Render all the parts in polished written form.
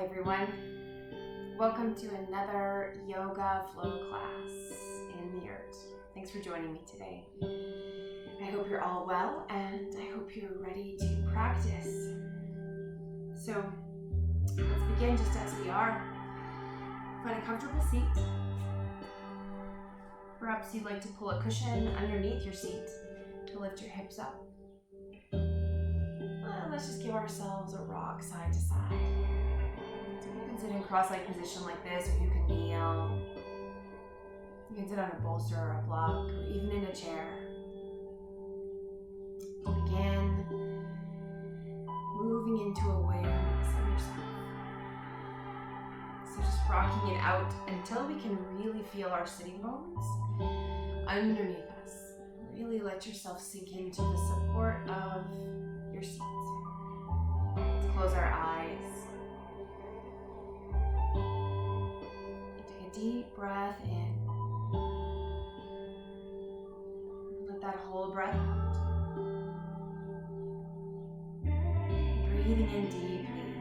everyone. Welcome to another yoga flow class in the earth. Thanks for joining me today. I hope you're all well and I hope you're ready to practice. So let's begin just as we are. Find a comfortable seat. Perhaps you'd like to pull a cushion underneath your seat to lift your hips up. Let's just give ourselves a rock side to side. So you can sit in cross-legged position like this, or you can kneel. You can sit on a bolster or a block, or even in a chair. Begin moving into awareness of yourself. So just rocking it out until we can really feel our sitting bones underneath us. Really let yourself sink into the support of your seat. Let's close our eyes. Take a deep breath in. Let that whole breath out. Breathing in deeply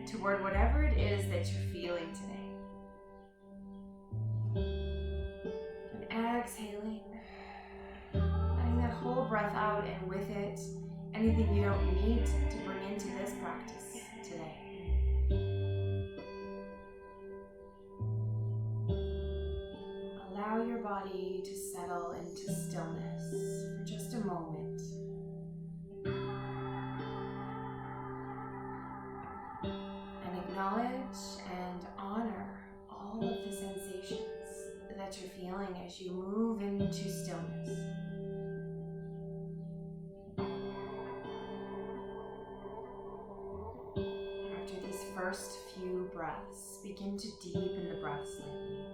toward whatever it is that you're feeling today. And exhaling. Letting that whole breath out, and with it, anything you don't need to bring into this practice today. Allow your body to settle into stillness for just a moment. And acknowledge and honor all of the sensations that you're feeling as you move into stillness. First few breaths, begin to deepen the breath slightly.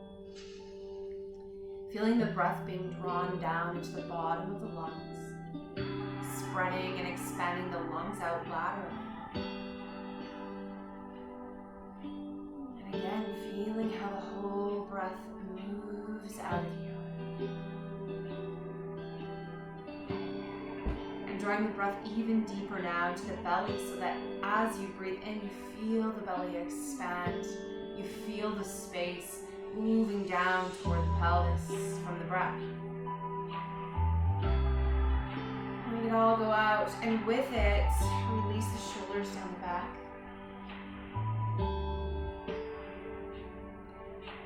Feeling the breath being drawn down into the bottom of the lungs, spreading and expanding the lungs out laterally. And again, feeling how the whole breath moves out of you. And drawing the breath even deeper now into the belly, so that as you breathe in, you feel the belly expand. You feel the space moving down toward the pelvis from the breath. Letting it all go out, and with it, release the shoulders down the back.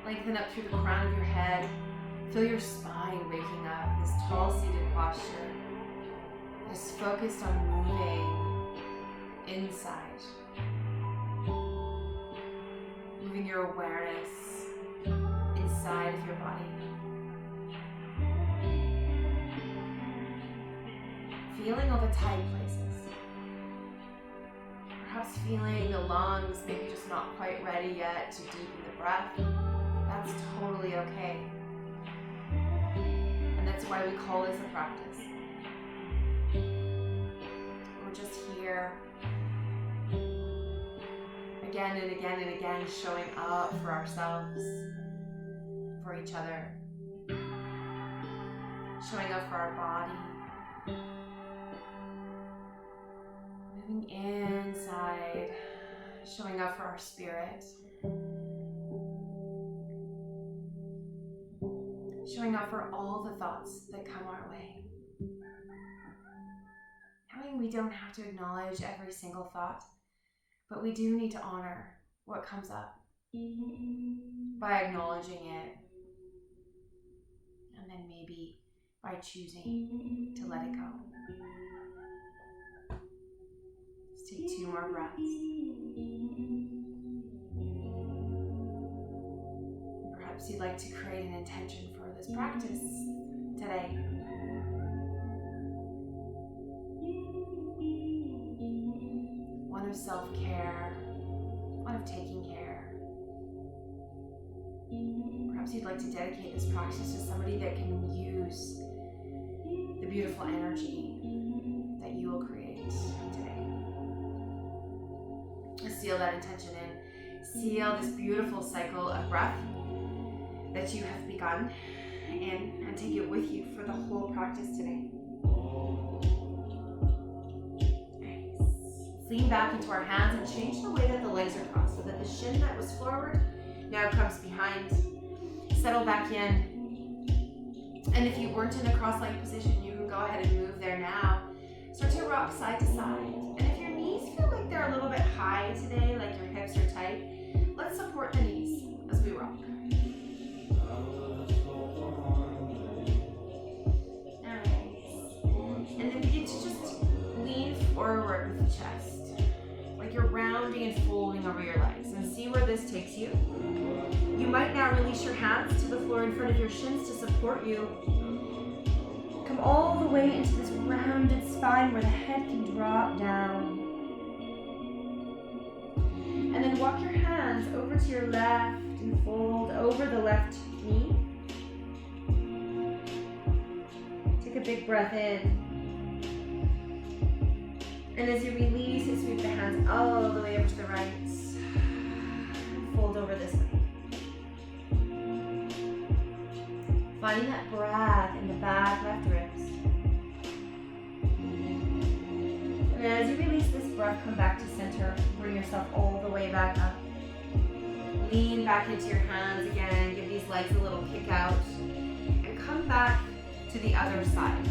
Lengthen up through the crown of your head. Feel your spine waking up, this tall seated posture. Just focused on moving inside. Moving your awareness inside of your body. Feeling all the tight places. Perhaps feeling the lungs maybe just not quite ready yet to deepen the breath. That's totally okay. And that's why we call this a practice. We're just here again and again and again, showing up for ourselves, for each other, showing up for our body, moving inside, showing up for our spirit, showing up for all the thoughts that come our way. Knowing we don't have to acknowledge every single thought, but we do need to honor what comes up by acknowledging it, and then maybe by choosing to let it go. Let's take 2 more breaths. Perhaps you'd like to create an intention for this practice today. One of self-care, one of taking care. Perhaps you'd like to dedicate this practice to somebody that can use the beautiful energy that you will create today. Let's seal that intention in. Seal this beautiful cycle of breath that you have begun and take it with you for the whole practice today. Lean back into our hands and change the way that the legs are crossed so that the shin that was forward now comes behind. Settle back in. And if you weren't in a cross-legged position, you can go ahead and move there now. Start to rock side to side. And if your knees feel like they're a little bit high today, like your hips are tight, let's support the knees as we rock. Nice. And then begin to just lean forward with the chest, like you're rounding and folding over your legs, and see where this takes you. You might now release your hands to the floor in front of your shins to support you. Come all the way into this rounded spine where the head can drop down. And then walk your hands over to your left and fold over the left knee. Take a big breath in. And as you release it, sweep the hands all the way over to the right. Fold over this way. Finding that breath in the back left ribs. And as you release this breath, come back to center. Bring yourself all the way back up. Lean back into your hands again. Give these legs a little kick out. And come back to the other side.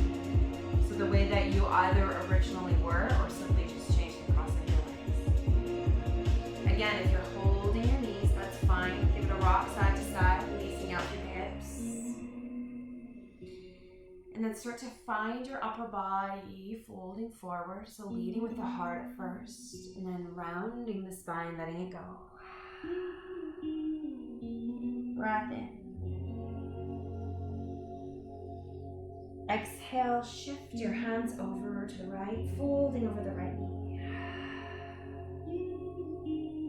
So the way that you either originally were or simply just change the cross of your legs. Again, if you're holding your knees, that's fine. Give it a rock side to side, releasing out through the hips. And then start to find your upper body folding forward. So leading with the heart at first, and then rounding the spine, letting it go. Breath in. Exhale, shift your hands over to the right, folding over the right knee.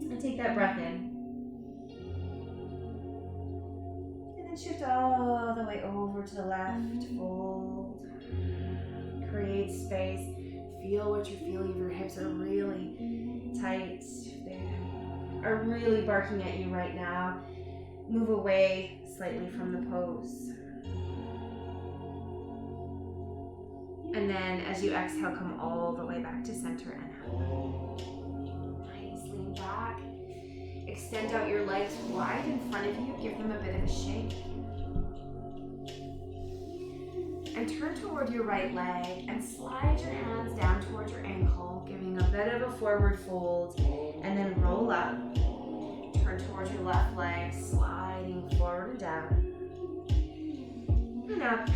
And take that breath in. Shift all the way over to the left, fold, create space, feel what you're feeling. If your hips are really tight, they are really barking at you right now, move away slightly from the pose. And then as you exhale, come all the way back to center and up. Nice, lean back. Extend out your legs wide in front of you. Give them a bit of a shake. And turn toward your right leg and slide your hands down towards your ankle, giving a bit of a forward fold, and then roll up. Turn towards your left leg, sliding forward and down. And up.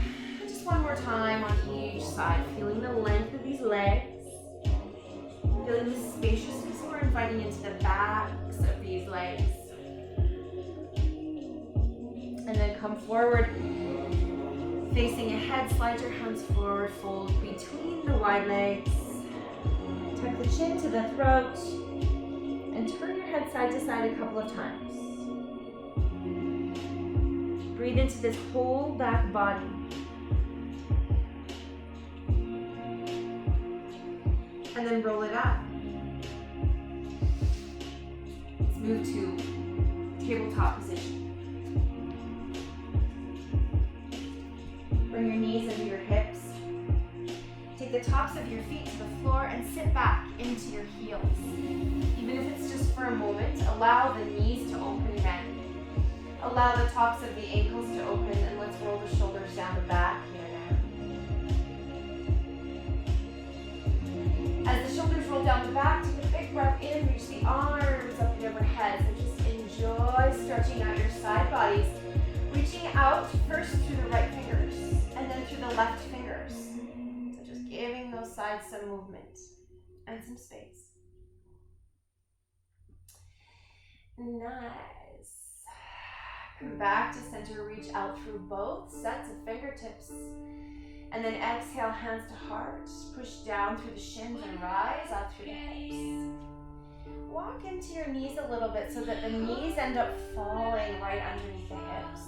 Just one more time on each side, feeling the length of these legs, feeling the spaciousness we're inviting into the backs of these legs. And then come forward, facing ahead, slide your hands forward, fold between the wide legs. Tuck the chin to the throat, and turn your head side to side a couple of times. Breathe into this whole back body. And then roll it up. Let's move to tabletop position. Bring your knees under your hips. Take the tops of your feet to the floor and sit back into your heels. Even if it's just for a moment, allow the knees to open then. Allow the tops of the ankles to open, and let's roll the shoulders down the back here now. As the shoulders roll down the back, take a big breath in, reach the arms up and overhead. So just enjoy stretching out your side bodies, reaching out first through the right fingers and then through the left fingers. So just giving those sides some movement and some space. Nice. Come back to center, reach out through both sets of fingertips. And then exhale, hands to heart. Push down through the shins and rise up through the hips. Walk into your knees a little bit so that the knees end up falling right underneath the hips.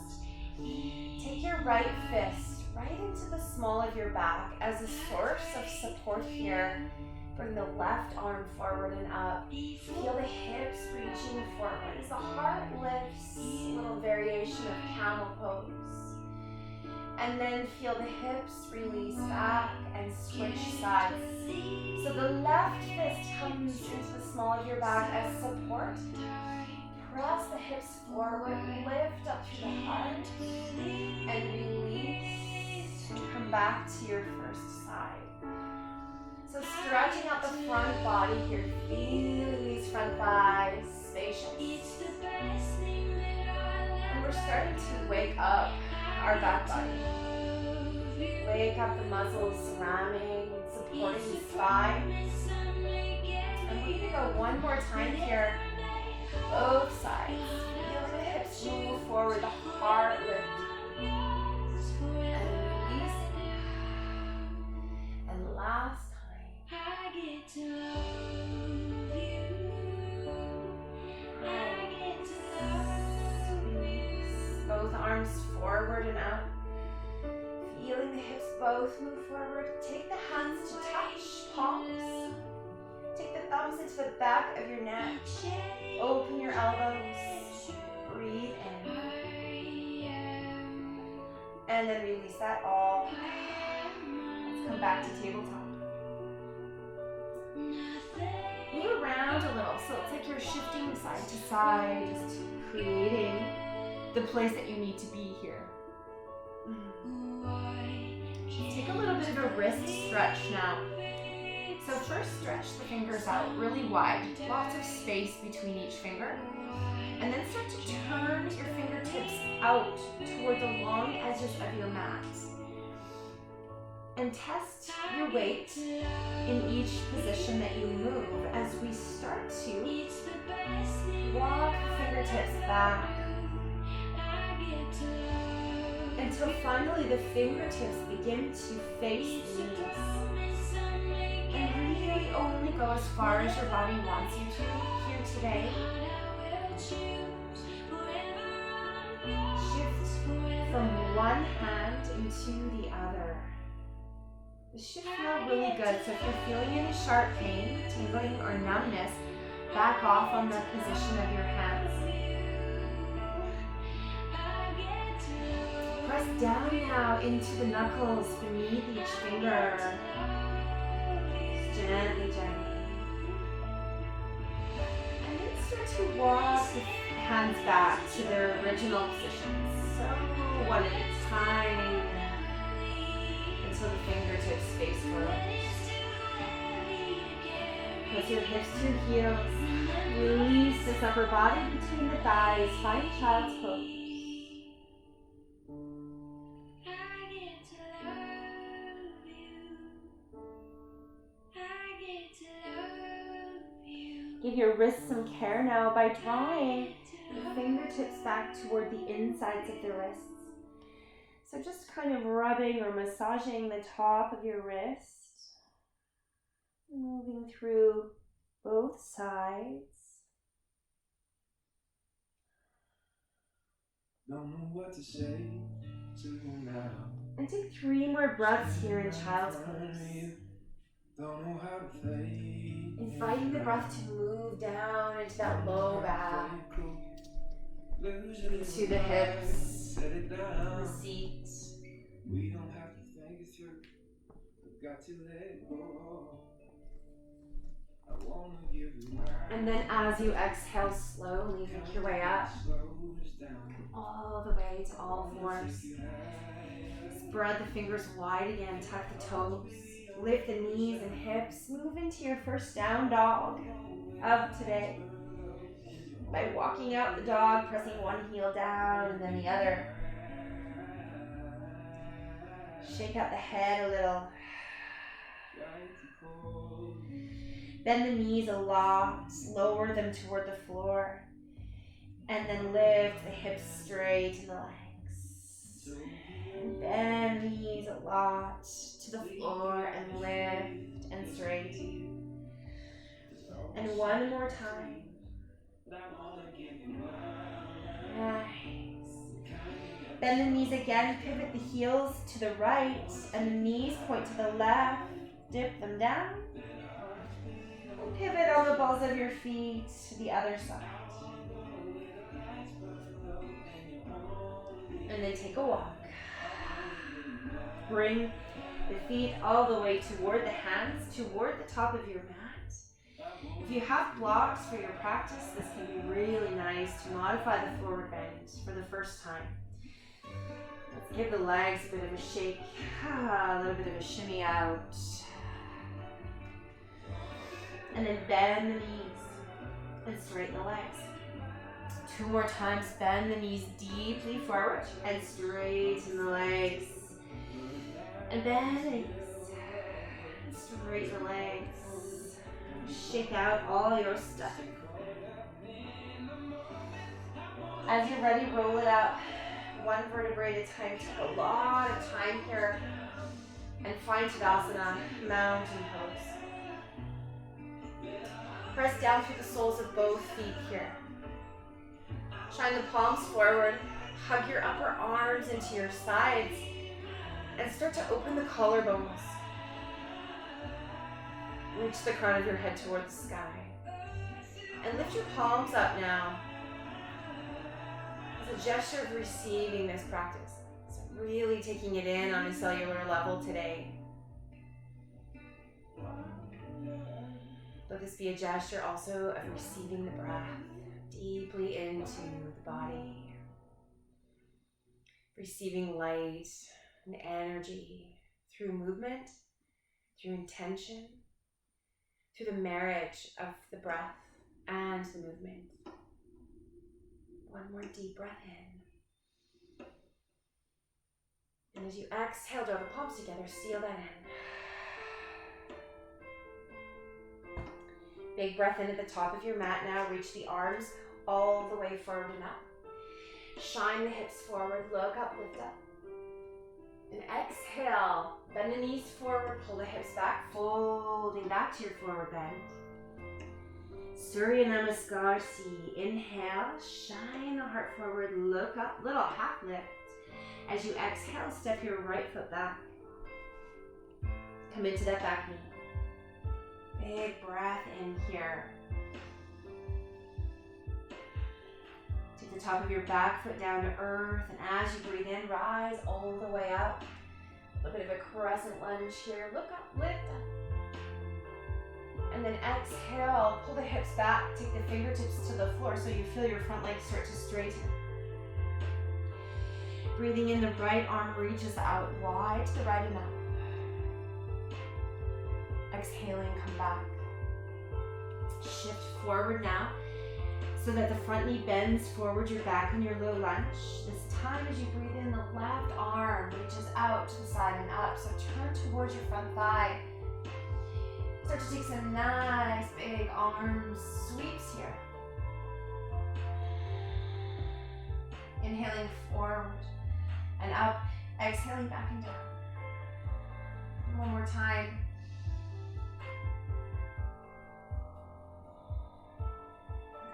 Take your right fist right into the small of your back as a source of support here. Bring the left arm forward and up. Feel the hips reaching forward as the heart lifts. A little variation of camel pose. And then feel the hips release back and switch sides. So the left fist comes into the small of your back as support. Press the hips forward, lift up through the heart, and release. Come back to your first side. So stretching out the front body here, feeling these front thighs spacious. And we're starting to wake up our back body. Wake up the muscles surrounding, supporting the spine. And we're gonna go one more time here. Both sides. Feeling the hips move forward, the heart lift. And release. And last time. I get to love you. I get to love you. Both arms forward and up. Feeling the hips both move forward. Take the hands to touch palms. Take the thumbs into the back of your neck. Open your elbows. Breathe in. And then release that all. Let's come back to tabletop. Move around a little. So it's like you're shifting side to side, just creating the place that you need to be here. Take a little bit of a wrist stretch now. So first stretch the fingers out really wide, lots of space between each finger. And then start to turn your fingertips out toward the long edges of your mat. And test your weight in each position that you move as we start to walk the fingertips back until finally the fingertips begin to face the knees. And really only go as far as your body wants you to here today. Shift from one hand into the other. This should feel really good. So if you're feeling any sharp pain, tingling, or numbness, back off on the position of your hands. Press down now into the knuckles beneath each finger. Gently, gently. And then start to walk the hands back to their original positions. So one at a time until the fingertips face forward. Press your hips to your heels. Release this upper body between the thighs. Find child's pose. Give your wrists some care now by drawing the fingertips back toward the insides of the wrists. So just kind of rubbing or massaging the top of your wrist. Moving through both sides. Don't know what to say to you now. And take 3 more breaths here in child's pose. Don't know how to fade. Inviting the breath to move down into that low back, into the hips, the seat. We don't have to think it through. We've got to let it go. I wanna give you and then as you exhale, slowly make your way up. Come all the way to all fours. Spread the fingers wide again, tuck the toes. Lift the knees and hips. Move into your first down dog of today. By walking out the dog, pressing one heel down and then the other. Shake out the head a little. Bend the knees a lot. Lower them toward the floor. And then lift the hips straight and the legs. And bend the knees a lot to the floor and lift and straight. And one more time. Nice. Bend the knees again, pivot the heels to the right and the knees point to the left. Dip them down. And pivot on the balls of your feet to the other side. And then take a walk. bring the feet all the way toward the hands, toward the top of your mat. If you have blocks for your practice, this can be really nice to modify the forward bend for the first time. Let's give the legs a bit of a shake, a little bit of a shimmy out. And then bend the knees and straighten the legs. 2 more times, bend the knees deeply forward and straighten the legs. And bend the knees and straighten the legs. Shake out all your stuff. As you're ready, roll it out. 1 vertebrae at a time. Take a lot of time here. And find Tadasana, mountain pose. Press down through the soles of both feet here. Shine the palms forward. Hug your upper arms into your sides. And start to open the collarbones. Reach the crown of your head towards the sky. And lift your palms up now. As a gesture of receiving this practice. So really taking it in on a cellular level today. Let this be a gesture also of receiving the breath deeply into the body. Receiving light and energy through movement, through intention, through the marriage of the breath and the movement. 1 more deep breath in. And as you exhale, draw the palms together, seal that in. Big breath in at the top of your mat now. Reach the arms all the way forward and up. Shine the hips forward, look up, lift up. And exhale, bend the knees forward, pull the hips back, folding back to your forward bend. Surya Namaskar C. Inhale, shine the heart forward, look up, little half lift. As you exhale, step your right foot back. Come into that back knee. Big breath in here. Take the top of your back foot down to earth, and as you breathe in, rise all the way up. A little bit of a crescent lunge here. Look up, lift up. And then exhale, pull the hips back, take the fingertips to the floor so you feel your front legs start to straighten. Breathing in, the right arm reaches out wide to the right and up. Exhaling, come back. Shift forward now so that the front knee bends forward, you're back in your low lunge. This time as you breathe in, the left arm reaches out to the side and up, so turn towards your front thigh. Start to take some nice big arm sweeps here. Inhaling forward and up, exhaling back and down. 1 more time.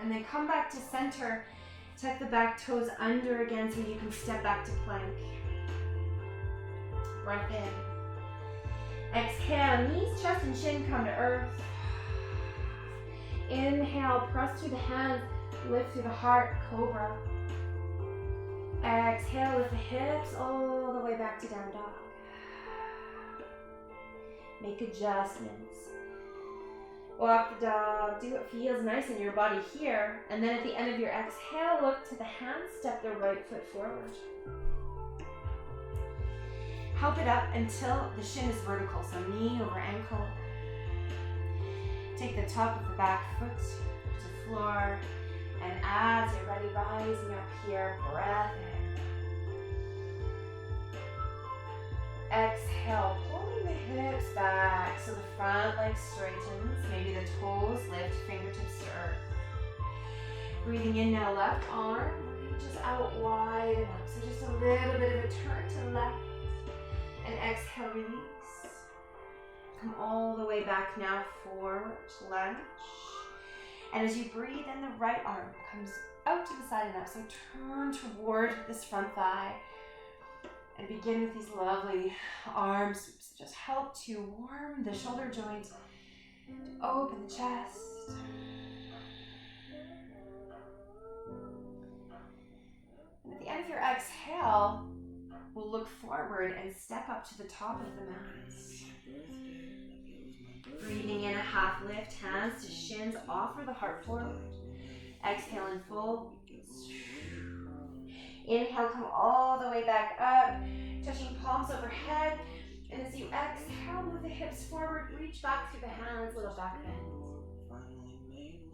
And then come back to center. Tuck the back toes under again so you can step back to plank. Breath in. Exhale, knees, chest, and shin come to earth. Inhale, press through the hands, lift through the heart, cobra. Exhale, lift the hips all the way back to down dog. Make adjustments. Walk the dog, do what feels nice in your body here, and then at the end of your exhale, look to the hands, step the right foot forward. Help it up until the shin is vertical, so knee over ankle. Take the top of the back foot to the floor, and as you're ready, rising up here, breath in. Exhale, pulling the hips back so the front leg straightens. Maybe the toes lift, fingertips to earth. Breathing in now, left arm reaches out wide and up. So just a little bit of a turn to the left. And exhale, release. Come all the way back now, forward, lunge. And as you breathe in, the right arm comes out to the side and up. So turn toward this front thigh. And begin with these lovely arm sweeps. Just help to warm the shoulder joint, to open the chest. And at the end of your exhale, we'll look forward and step up to the top of the mat. Breathing in a half lift, hands to shins, offer the heart forward. Exhale and fold. Inhale, come all the way back up, touching palms overhead. And as you exhale, move the hips forward, reach back through the hands, little back bend.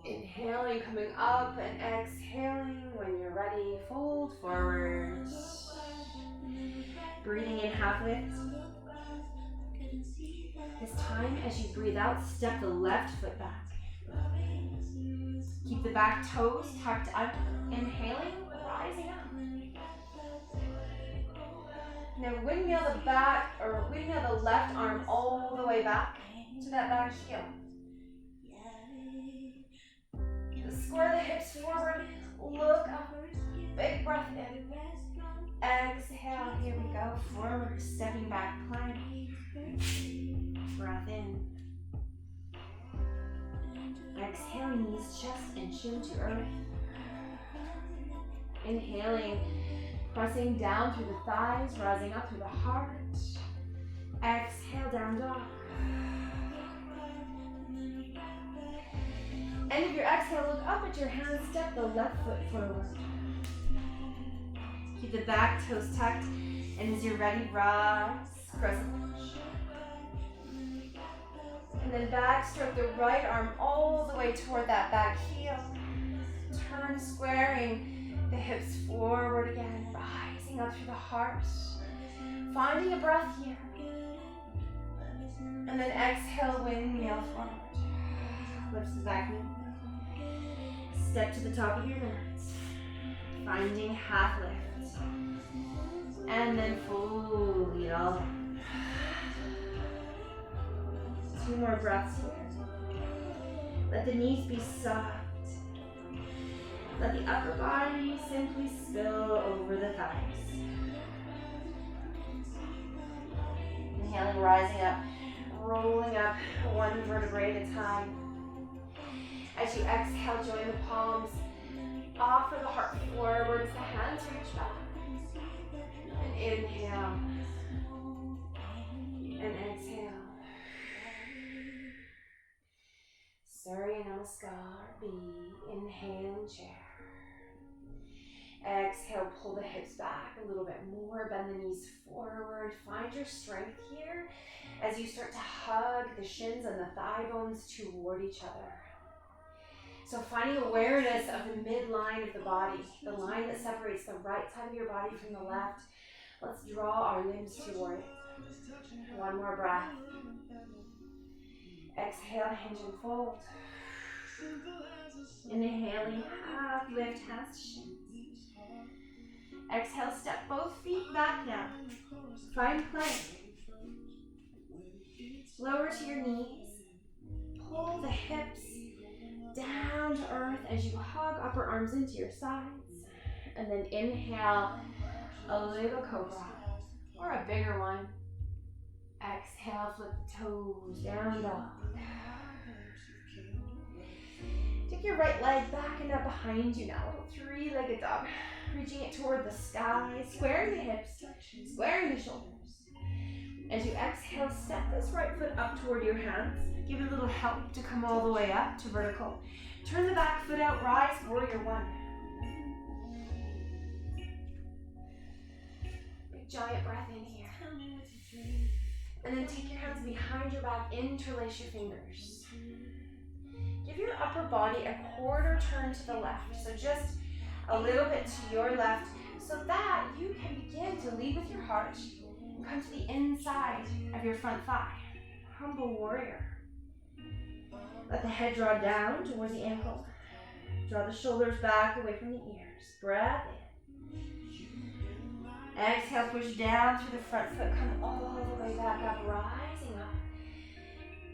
Inhaling, coming up, and exhaling. When you're ready, fold forward. Breathing in, half lift. This time, as you breathe out, step the left foot back. Keep the back toes tucked under. Inhaling, rising up. Now windmill the left arm all the way back to that back heel. Square the hips forward, look up, big breath in. Exhale, here we go, forward, stepping back, plank. Breath in. Exhaling, knees, chest, and chin to earth. Inhaling, pressing down through the thighs, rising up through the heart. Exhale, down dog. End of your exhale, look up at your hands, step the left foot forward. Keep the back toes tucked, and as you're ready, rise, crescent lunge. And then back stroke the right arm all the way toward that back heel. Turn, squaring the hips forward again, rising up through the heart. Finding a breath here. And then exhale, windmill forward. Lift the back knee. Step to the top of your mat. Finding half lift. And then fully all down. 2 more breaths here. Let the knees be soft. Let the upper body simply spill over the thighs. Inhaling, rising up, rolling up 1 vertebrae at a time. As you exhale, join the palms. Offer the heart forward as the hands reach back. And inhale. And exhale. Surya Namaskar, B. Inhale and chair. Exhale, pull the hips back a little bit more. Bend the knees forward. Find your strength here as you start to hug the shins and the thigh bones toward each other. So finding awareness of the midline of the body, the line that separates the right side of your body from the left. Let's draw our limbs toward it. 1 more breath. Exhale, hinge and fold. Inhaling, half lift, hands to shins. Exhale, step both feet back now. Find plank. Lower to your knees. Pull the hips down to earth as you hug upper arms into your sides. And then inhale, a little cobra or a bigger one. Exhale, flip the toes, down dog. Take your right leg back and up behind you now, little 3-legged dog. Reaching it toward the sky, squaring the hips, squaring the shoulders. As you exhale, step this right foot up toward your hands. Give it a little help to come all the way up to vertical. Turn the back foot out, rise, warrior 1. Big giant breath in here. And then take your hands behind your back, interlace your fingers. Give your upper body a quarter turn to the left. So just a little bit to your left so that you can begin to lead with your heart and come to the inside of your front thigh. Humble warrior. Let the head draw down towards the ankle. Draw the shoulders back away from the ears. Breath in. Exhale, push down through the front foot. Come all the way back up, rising up.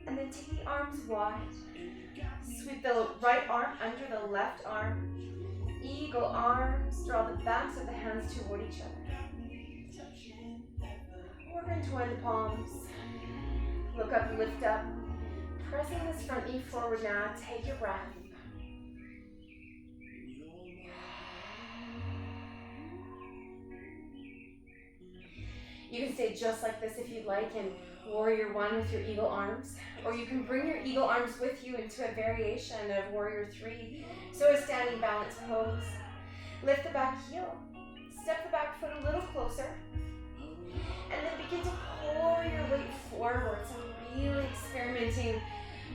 And then take the arms wide. Sweep the right arm under the left arm. Eagle arms. Draw the backs of the hands toward each other. We're going to join the palms. Look up, lift up. Pressing this front knee forward now. Take your breath. You can stay just like this if you'd like in Warrior One with your eagle arms, or you can bring your eagle arms with you into a variation of Warrior Three, so a standing balance pose. Lift the back heel, step the back foot a little closer, and then begin to pour your weight forward. So really experimenting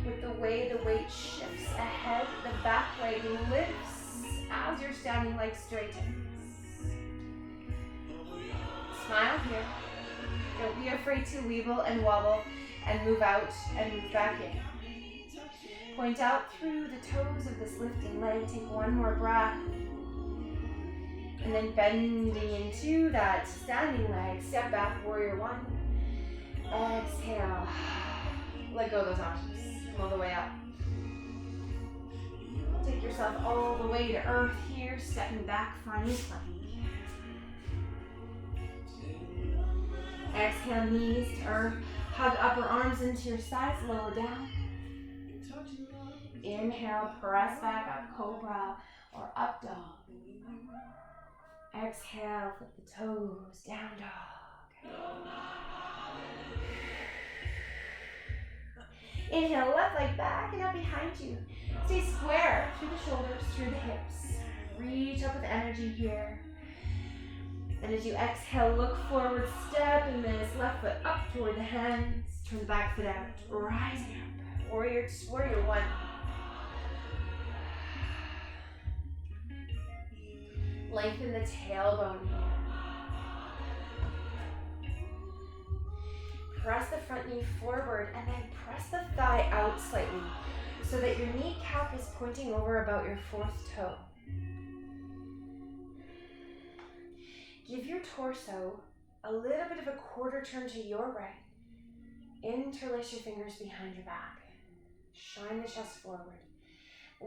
with the way the weight shifts ahead. The back leg lifts as your standing leg straightens. Smile here. Don't be afraid to weeble and wobble and move out and move back in. Point out through the toes of this lifting leg. Take one more breath. And then bending into that standing leg. Step back, Warrior One. Exhale. Let go of those arms. Come all the way up. Take yourself all the way to earth here. Stepping back, finding plank. Exhale, knees to earth. Hug upper arms into your sides, lower down. Inhale, press back up, cobra or up dog. Exhale, flip the toes, down dog. Inhale, left leg back and up behind you. Stay square through the shoulders, through the hips. Reach up with energy here. And as you exhale, look forward, step in this left foot up toward the hands. Turn the back foot out, rising up. Warrior One. Lengthen the tailbone here. Press the front knee forward and then press the thigh out slightly so that your kneecap is pointing over about your fourth toe. Give your torso a little bit of a quarter turn to your right. Interlace your fingers behind your back. Shine the chest forward.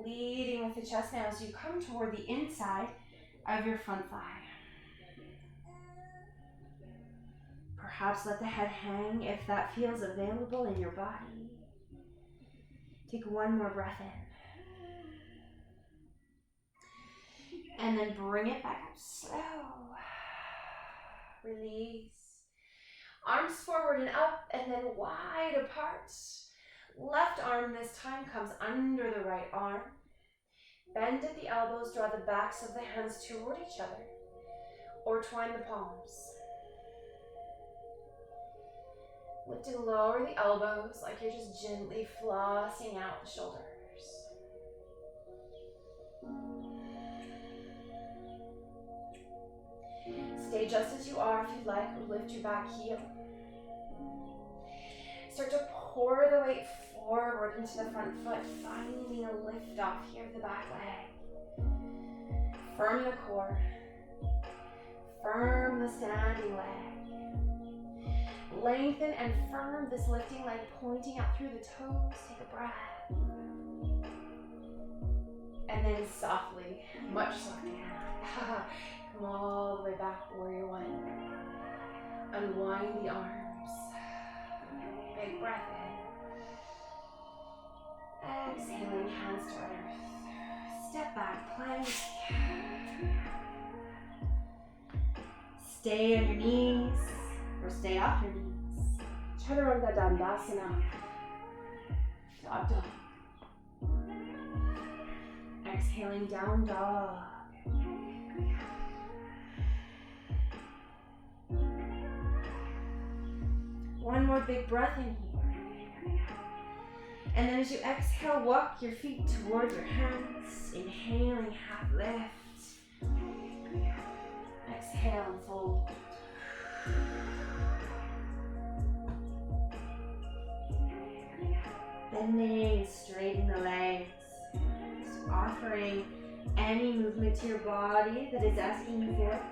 Leading with the chest now as you come toward the inside of your front thigh. Perhaps let the head hang if that feels available in your body. Take one more breath in. And then bring it back up slow. Release. Arms forward and up and then wide apart. Left arm this time comes under the right arm. Bend at the elbows, draw the backs of the hands toward each other, or twine the palms. Lift and lower the elbows like you're just gently flossing out the shoulders. Stay just as you are if you'd like, or lift your back heel. Start to pour the weight forward into the front foot, finding a lift off here of the back leg. Firm the core. Firm the standing leg. Lengthen and firm this lifting leg, pointing out through the toes. Take a breath. And then softly, much softer, come all the way back, Warrior One. Unwind the arms. Big breath in. Exhaling, hands to earth. Step back, plank. Stay on your knees, or stay off your knees. Chaturanga Dandasana. Dog dog. Exhaling, down dog. One more big breath in here. And then as you exhale, walk your feet toward your hands. Inhaling, half lift. Exhale and fold. Bending, straighten the legs. Just offering any movement to your body that is asking you for it.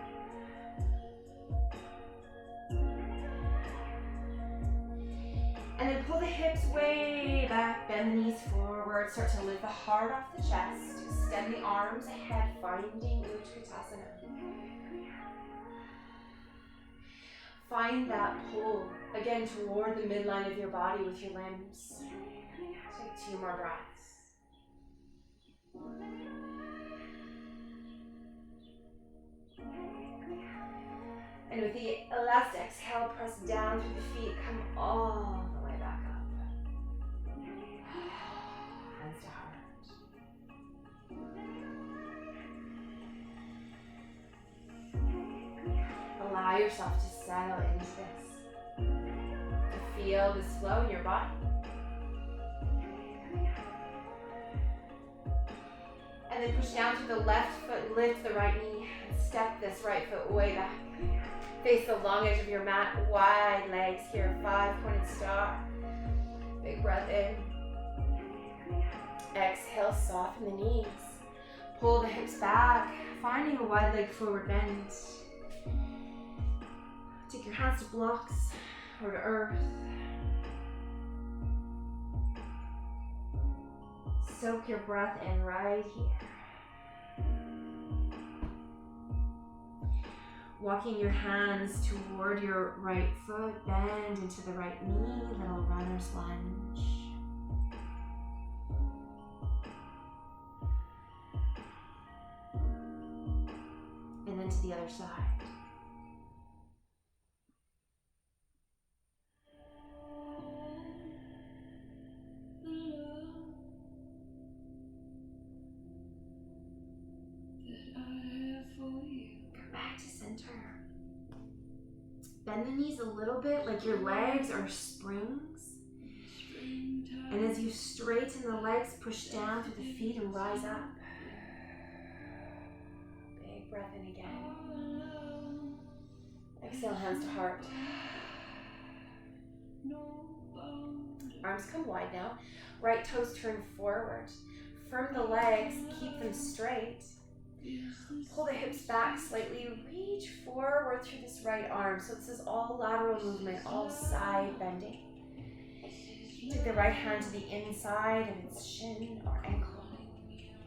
And then pull the hips way back, bend the knees forward, start to lift the heart off the chest, extend the arms ahead, finding Utkatasana. Find that pull, again, toward the midline of your body with your limbs. Take 2 more breaths. And with the last exhale, press down through the feet, come all the way back up. Hands to heart. Allow yourself to settle into this, to feel this flow in your body. And then push down through the left foot, lift the right knee, and step this right foot way back. Face the long edge of your mat, wide legs here, 5-pointed star. Big breath in. Exhale, soften the knees. Pull the hips back, finding a wide leg forward bend. Take your hands to blocks or to earth. Soak your breath in right here. Walking your hands toward your right foot, bend into the right knee, little runner's lunge. And then to the other side. Bend the knees a little bit like your legs are springs. And as you straighten the legs, push down through the feet and rise up. Big breath in again. Exhale, hands to heart. Arms come wide now. Right toes turn forward. Firm the legs, keep them straight. Pull the hips back slightly, reach forward through this right arm. So this is all lateral movement, all side bending. Take the right hand to the inside of its shin or ankle.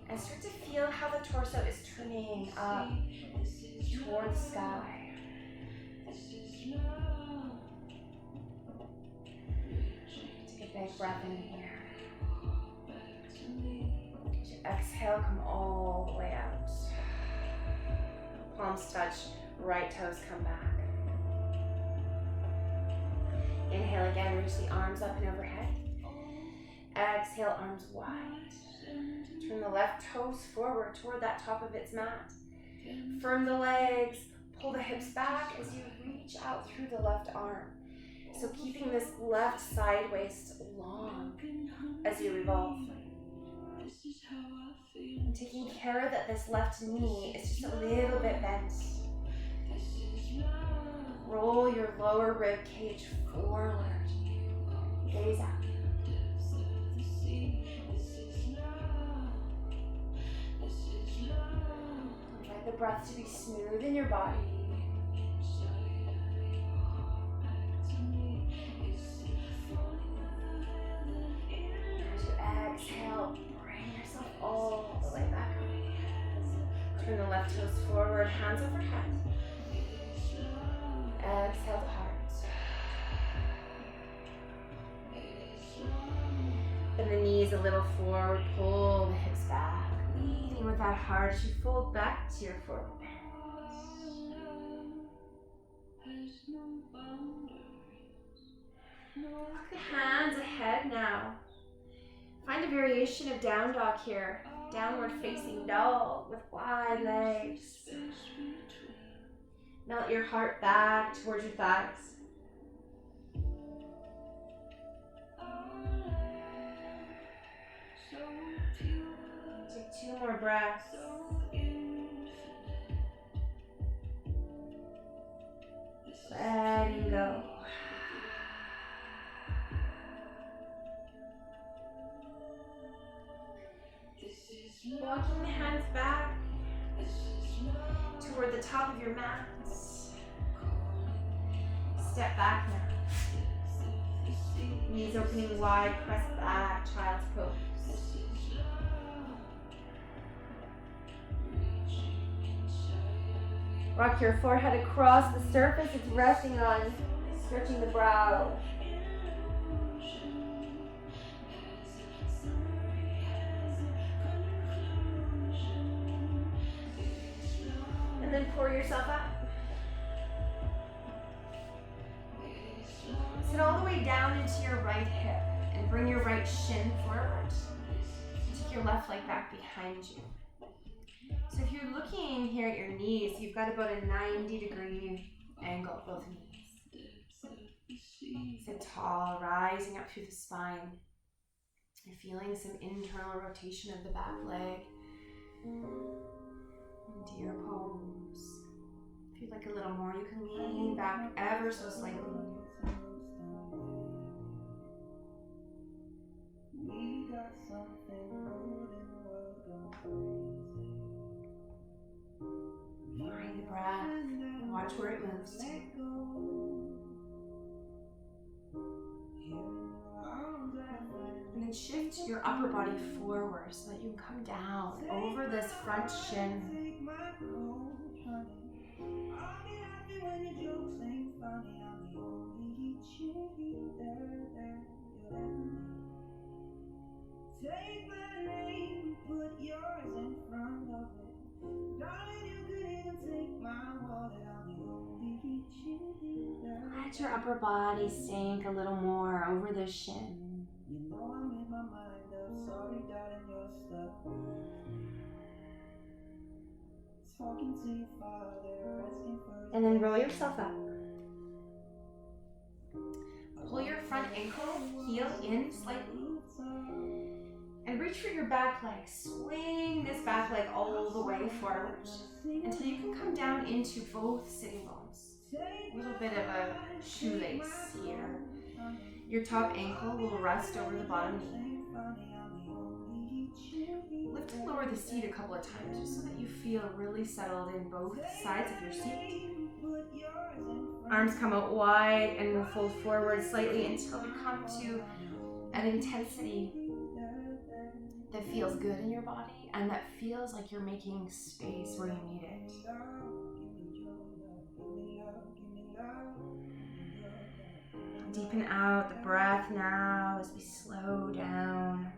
And start to feel how the torso is turning up toward the sky. Take a big breath in here. As you exhale, come all the way out. Palms touch, right toes come back. Inhale again, reach the arms up and overhead. Exhale, arms wide. Turn the left toes forward toward that top of its mat. Firm the legs, pull the hips back as you reach out through the left arm. So keeping this left side waist long as you revolve. And taking care that this left knee is just a little bit bent. Roll your lower rib cage forward. Gaze out. Invite the breath to be smooth in your body. As you exhale, all the way back up. Turn the left toes forward, hands overhead. Exhale to heart. Bend the knees a little forward, pull the hips back. Leading with that heart as you fold back to your forward bend. Walk the hands ahead now. Find a variation of down dog here. Downward facing dog with wide legs. Melt your heart back towards your thighs. Take 2 more breaths. Letting go. Walking the hands back toward the top of your mat. Step back now. Knees opening wide, press back, child's pose. Rock your forehead across the surface it's resting on, stretching the brow. And then pour yourself up. it all the way down into your right hip and bring your right shin forward. Take your left leg back behind you. So if you're looking here at your knees, you've got about a 90-degree angle at both knees. Sit tall, rising up through the spine. You're feeling some internal rotation of the back leg. Into your pose. If you'd like a little more, you can lean back ever so slightly. Find the breath and watch where it moves to. And then shift your upper body forward so that you can come down over this front shin. Take my name, put yours in front of it. Darling, you could even take my wallet, I'll be only cheerleader. Let your upper body sink a little more over the shin. You know I made my mind up, sorry darling, you're stuck. Talking to your father, asking for. And then roll yourself up. Pull your front ankle, heel in slightly. And reach for your back leg. Swing this back leg all the way forward until you can come down into both sitting bones. A little bit of a shoelace here. Your top ankle will rest over the bottom knee. Lift and lower the seat a couple of times just so that you feel really settled in both sides of your seat. Arms come out wide and we'll fold forward slightly until we come to an intensity that feels good in your body and that feels like you're making space where you need it. Deepen out the breath now as we slow down.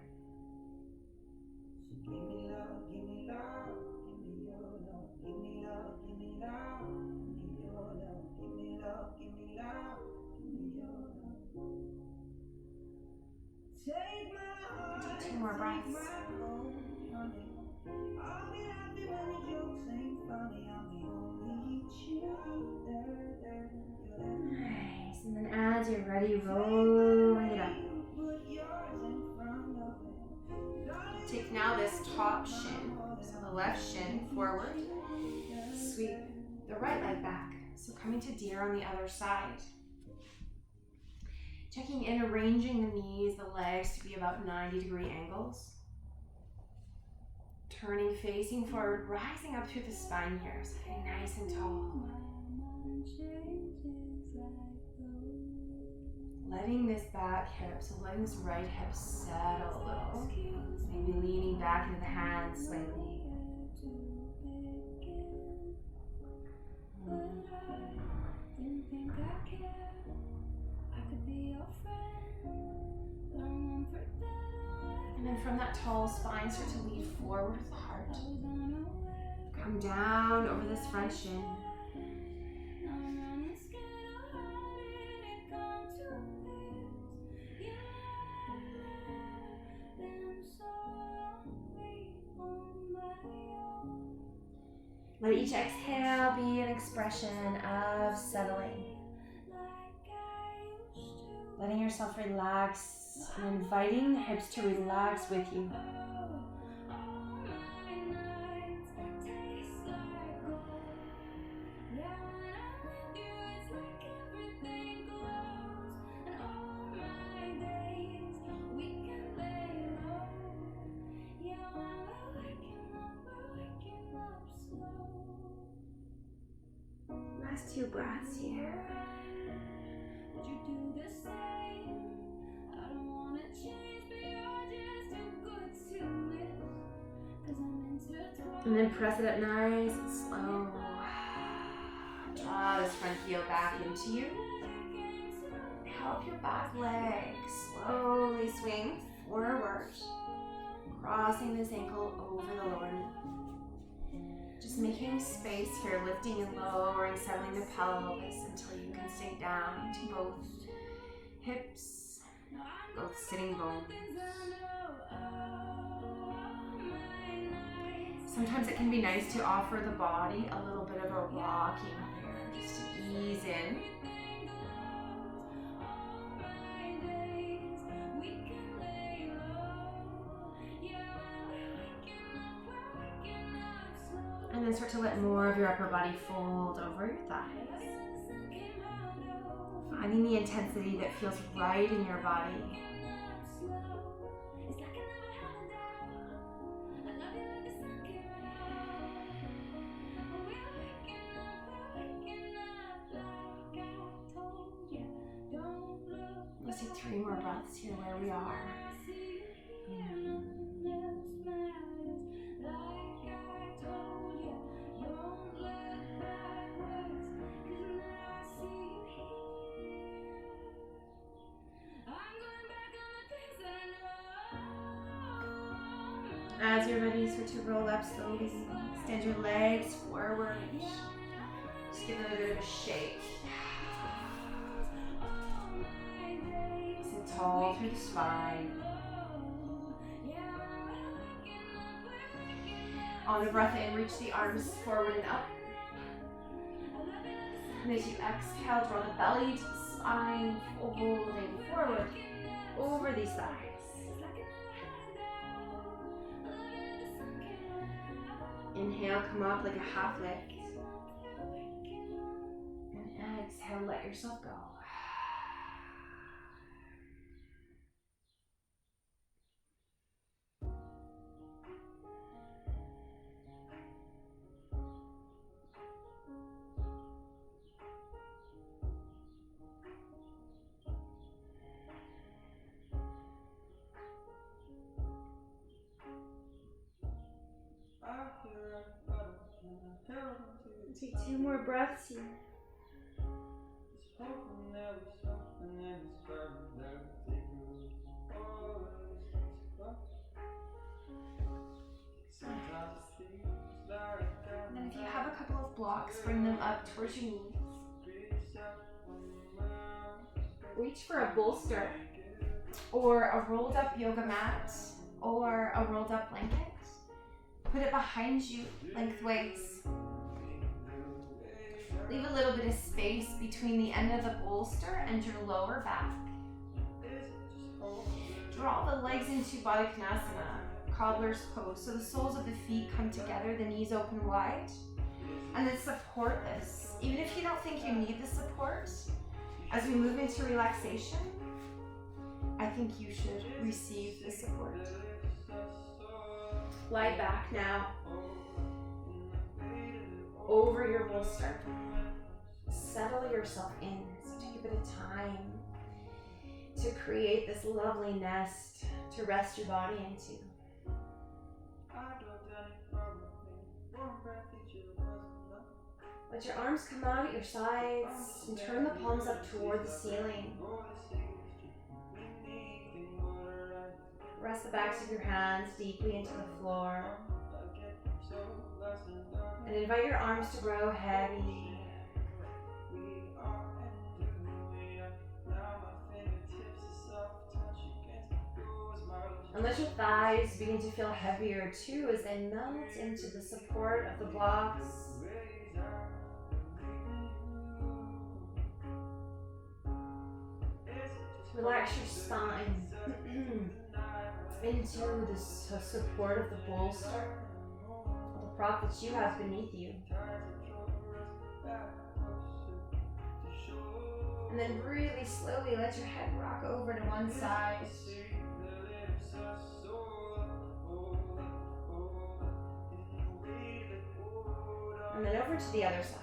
Do 2 more breaths. Nice. And then as you're ready, rolling it up. Take now this top shin, so the left shin forward. Sweep the right leg back. So coming to deer on the other side. Checking in, arranging the knees, the legs to be about 90-degree angles. Turning, facing forward, rising up through the spine here, sitting nice and tall. Letting this back hip, so letting this right hip settle a little. Maybe leaning back into the hands slightly. And then from that tall spine, start to lead forward with the heart. Come down over this front shin. Let each exhale be an expression of settling. Letting yourself relax and inviting the hips to relax with you. Last 2 breaths here. Would you do the same? I don't want to change, but you're just too good to miss. 'Cause I'm intertwined. And then press it up nice and slow. Draw this front heel back into you. Help your back leg slowly swing forward. Crossing this ankle over the lower knee. Just making space here, lifting and lowering, settling the pelvis until you can sink down into both hips, both sitting bones. Sometimes it can be nice to offer the body a little bit of a rocking here, just to ease in. And then start to let more of your upper body fold over your thighs. Finding the intensity that feels right in your body. Let's take 3 more breaths here where we are. As you're ready, start to roll up slowly. Stand your legs forward. Just give them a bit of a shake. Sit tall through the spine. On the breath in, reach the arms forward and up. And as you exhale, draw the belly to the spine, folding forward over these thighs. Inhale, come up like a half lift. And exhale, let yourself go. Take 2 more breaths here. And then if you have a couple of blocks, bring them up towards your knees. Reach for a bolster or a rolled up yoga mat or a rolled up blanket. Put it behind you lengthways. Leave a little bit of space between the end of the bolster and your lower back. Draw the legs into Baddha Konasana, cobbler's pose. So the soles of the feet come together, the knees open wide. And then support this. Even if you don't think you need the support, as we move into relaxation, I think you should receive the support. Lie back now over your bolster. Settle yourself in. So take a bit of time to create this lovely nest to rest your body into. Let your arms come out at your sides and turn the palms up toward the ceiling. Rest the backs of your hands deeply into the floor. And invite your arms to grow heavy. And let your thighs begin to feel heavier too as they melt into the support of the blocks. Relax your spine into the support of the bolster, of the prop that you have beneath you. And then really slowly let your head rock over to one side. And then over to the other side.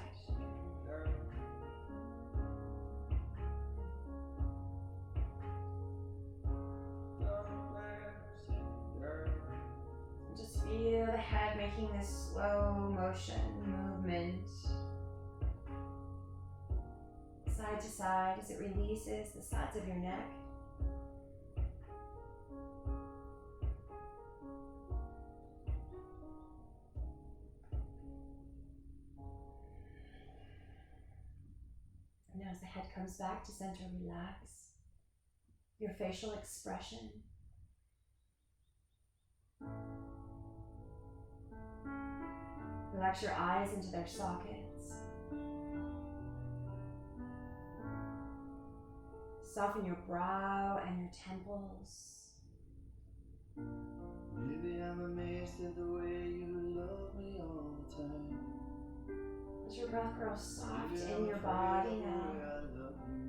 Just feel the head making this slow motion movement. Side to side as it releases the sides of your neck. And as the head comes back to center, relax. your facial expression. Relax your eyes into their sockets. Soften your brow and your temples. Maybe I'm amazed at the way you love me all the time. Let your breath grow soft Maybe in I'm your afraid body of the now. way I love you.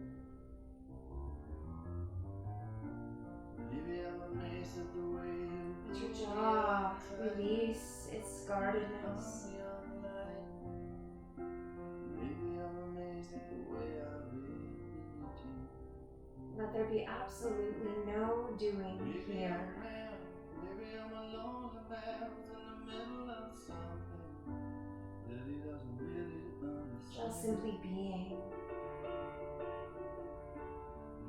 Maybe I'm amazed at the way you Let your pull me jaw on tight. release its guardedness. Caught me on the line. Maybe I'm amazed at the way I really do. Let there be absolutely no doing Maybe here. I'm mad. Maybe I'm a lonely man who's in the middle of something that he doesn't really understand. Just simply being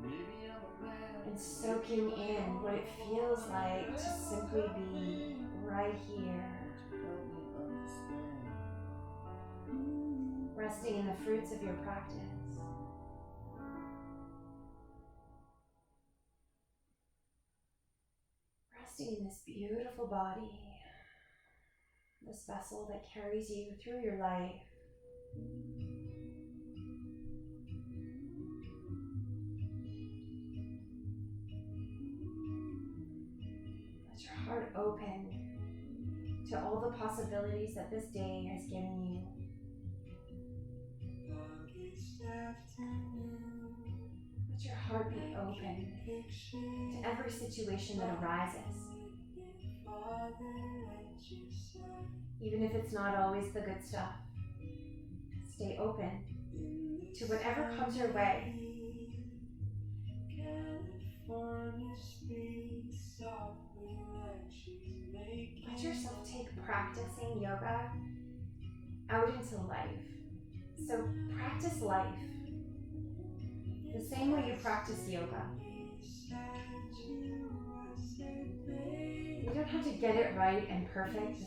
Maybe I'm a man and soaking in what it feels like to simply be right here, help me understand. resting in the fruits of your practice. Resting in this beautiful body, this vessel that carries you through your life. Let your heart open to all the possibilities that this day has given you. Let your heart be open to every situation that arises. Even if it's not always the good stuff, stay open to whatever comes your way. Let yourself take practicing yoga out into life. So practice life the same way you practice yoga. You don't have to get it right and perfect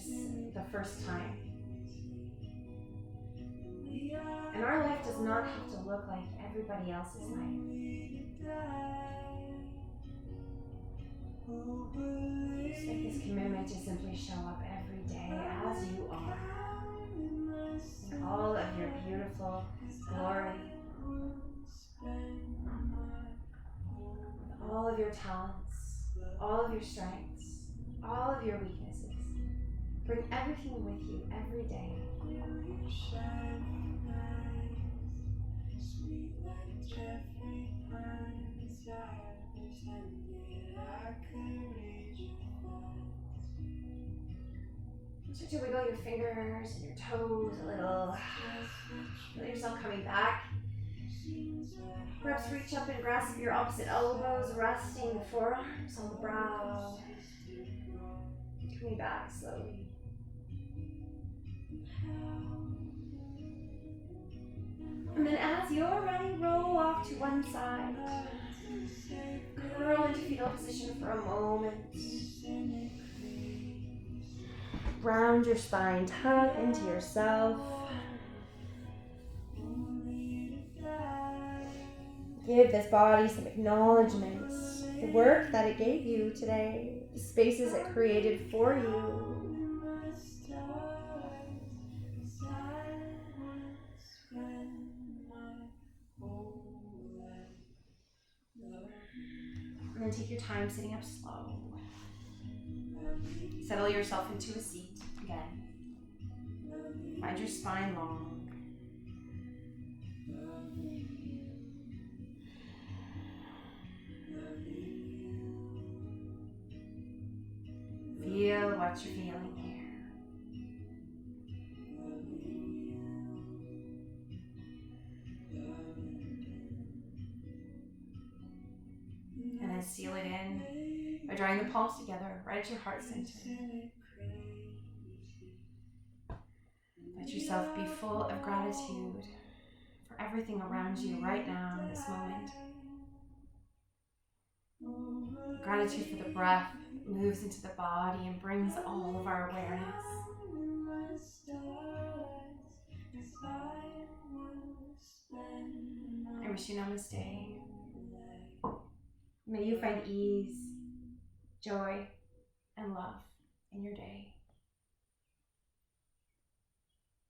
the first time. And our life does not have to look like everybody else's life. Just make this commitment to simply show up every day as you are, in all of your beautiful glory, with all of your talents, all of your strengths, all of your weaknesses. Bring everything with you every day. Start to wiggle your fingers and your toes a little. Feel yourself coming back. Perhaps reach up and grasp your opposite elbows, resting the forearms on the brow. Coming back slowly. And then as you're ready, roll off to one side. Curl into fetal position for a moment. Round your spine, tug into yourself. Give this body some acknowledgement. The work that it gave you today, the spaces it created for you. And then take your time sitting up slow. Settle yourself into a seat again. Find your spine long. Feel what you're feeling here. And then seal it in by drawing the palms together right at your heart center. Let yourself be full of gratitude for everything around you right now in this moment. Gratitude for the breath that moves into the body and brings all of our awareness. I wish you namaste. May you find ease, joy, and love in your day.